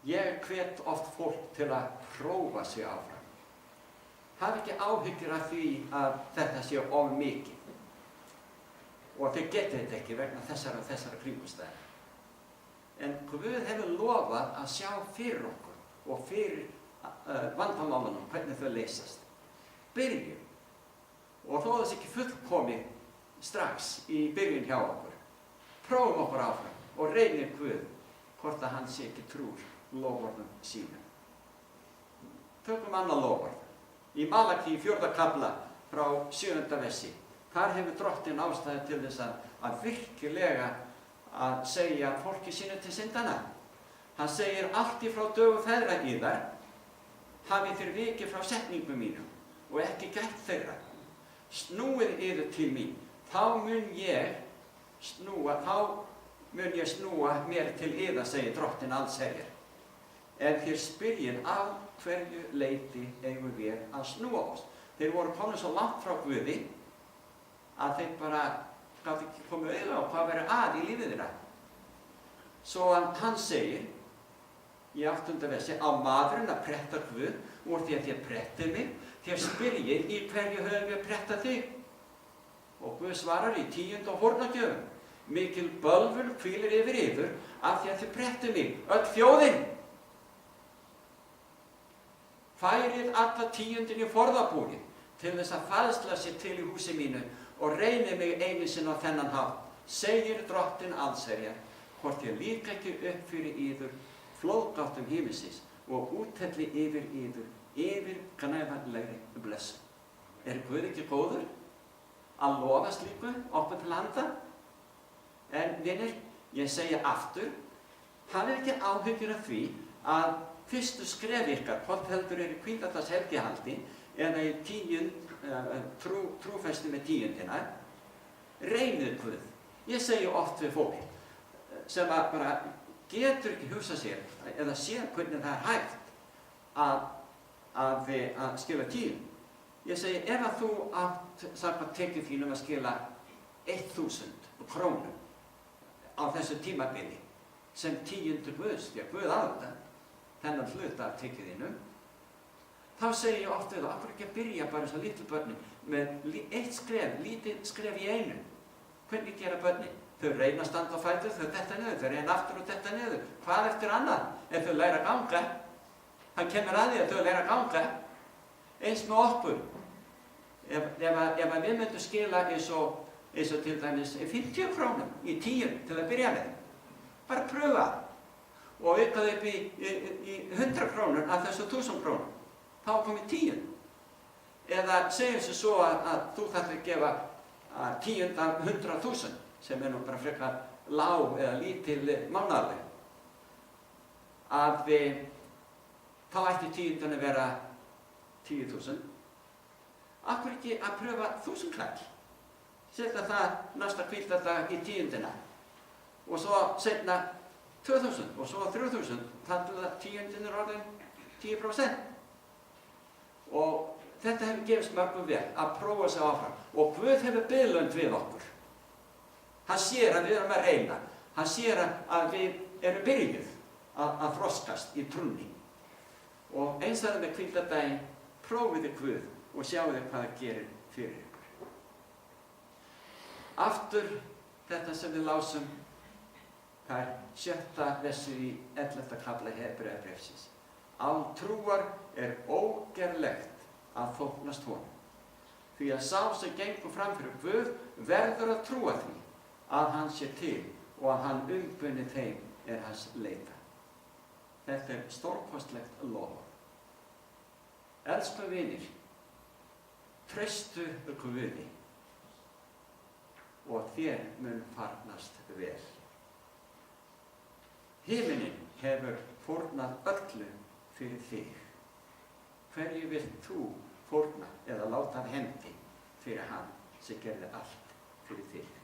Ég hvet oft fólk til að prófa sig áfram. Hafi ekki áhyggjur af því að þetta sé of mikið. Og þau geta þetta ekki vegna þessara kringumstæðna. En Guð hefur lofað að sjá fyrir okkur og fyrir vandamálunum hvernig þau leysast. Byrjum. Og þó þess ekki fullkomið strax í byrjun hjá okkur. Prófum okkur áfram og reynir Guð hvort að hann sé ekki trúr loforðum sínum. Tökum annað loforð. Í Malaki 4. kafla frá 7. versi. Þar hefur Drottinn ástæðu til þess að virkilega að segja fólki sínu til syndana. Hann segir allt í frá dögum feðra yðar hafið þér vikið frá setningum mínum og ekki gætt þeirra. Snúið yður til mín, þá mun ég snúa mér til yðar, segir Drottinn allsherjar. Ef þér spyrjið af hverju leyti eigum við að snúa oss. Þeir voru komin svo langt frá Guði að þeir bara gátu ekki komið auðvitað á hvað verið að í lífið þeirra. Svo hann segir í 8. versi á maðurinn að pretta Guð úr því að þér prettið mig, þér spyrjið í hverju höfum við prettað þig. Og Guð svarar í 10. og fórnargjöfum. Mikil bölvun hvílir yfir yður af því að þið prettið mig, öll þjóðin. Færið alla tíundin í forðabúri til þess að fæðsla sér til í húsi mínu og reyni mig einu sinni á þennan hátt, segir Drottinn allsherjar, hvort ég líka ekki upp fyrir yður flóðgáttum himinsins og úthelli yfir yður, yfir gnæfanlegri blessun. Er Guð ekki góður að lofa slíku okkur til handa? En vinir, ég segja aftur, hafið ekki áhyggjur af því að fyrstu skref ykkar, hvort heldur í hvíldardags helgihaldi eða í trúfesti með tíundina, reynið Guð. Ég segi oft við fólk sem bara getur ekki hugsað sér eða sér hvernig það hægt að skila tíund. Ég segi, ef að þú átt samkvæmt tekjum þínum að skila 1000 krónum á þessu tímabili sem tíundu Guðs, því að Guð á þetta, þennan hluta af tekjuðinum, þá segi ég oft við það, af hverju ekki að byrja bara eins og litlu börnin með eitt skref, lítið skref í einu. Hvernig gera börnin? Þau reyna að standa á fætur, þau detta niður, þau reyna aftur og detta niður. Hvað eftir annað? Ef þau læra að ganga, hann kemur að því að þau læra að ganga. Eins með okkur. Ef við myndum skila eins og til dæmis 50 krónum í 10 til að byrja með, bara pröfa. Og aukaði upp í 100 krónur af þessu 1000 krónur. Þá komið 10. Eða segjum sér svo að þú þarf að gefa 10 af 100.000, sem nú bara frekar lág eða lítil mánaðarlega. Þá ætti 10 að vera 10.000. Af hverju ekki að pröfa 1000 kall? Setja það næsta hvíldardag í 10. Og svo seinna 2000 og svo 3000, þannig að 10 er orðin 10%. Og þetta hefur gefist mörgum vel að prófa sig áfram. Og Guð hefur biðlund við okkur. Hann sér að við erum að reyna. Hann sér að við erum byrjuð að þroskast í trúnni. Og eins og það með hvíldardaginn, prófiði Guð og sjáuði hvað það gerir fyrir ykkur. Aftur þetta sem við lásum, það er 7. versu í 11. kafla Hebreabréfsins. Án trúar er ógerlegt að þóknast honum. Því að sá sem gengur fram fyrir Guð verður að trúa því að hann sé til og að hann umbuni þeim er hans leita. Þetta er stórkostlegt loforð. Elsku vinir, treystu Guði og þér mun farnast vel. Himinin hefur fórnað öllu fyrir þig. Hverju vilt þú fórna eða láta af hendi fyrir hann sem gerði allt fyrir þig?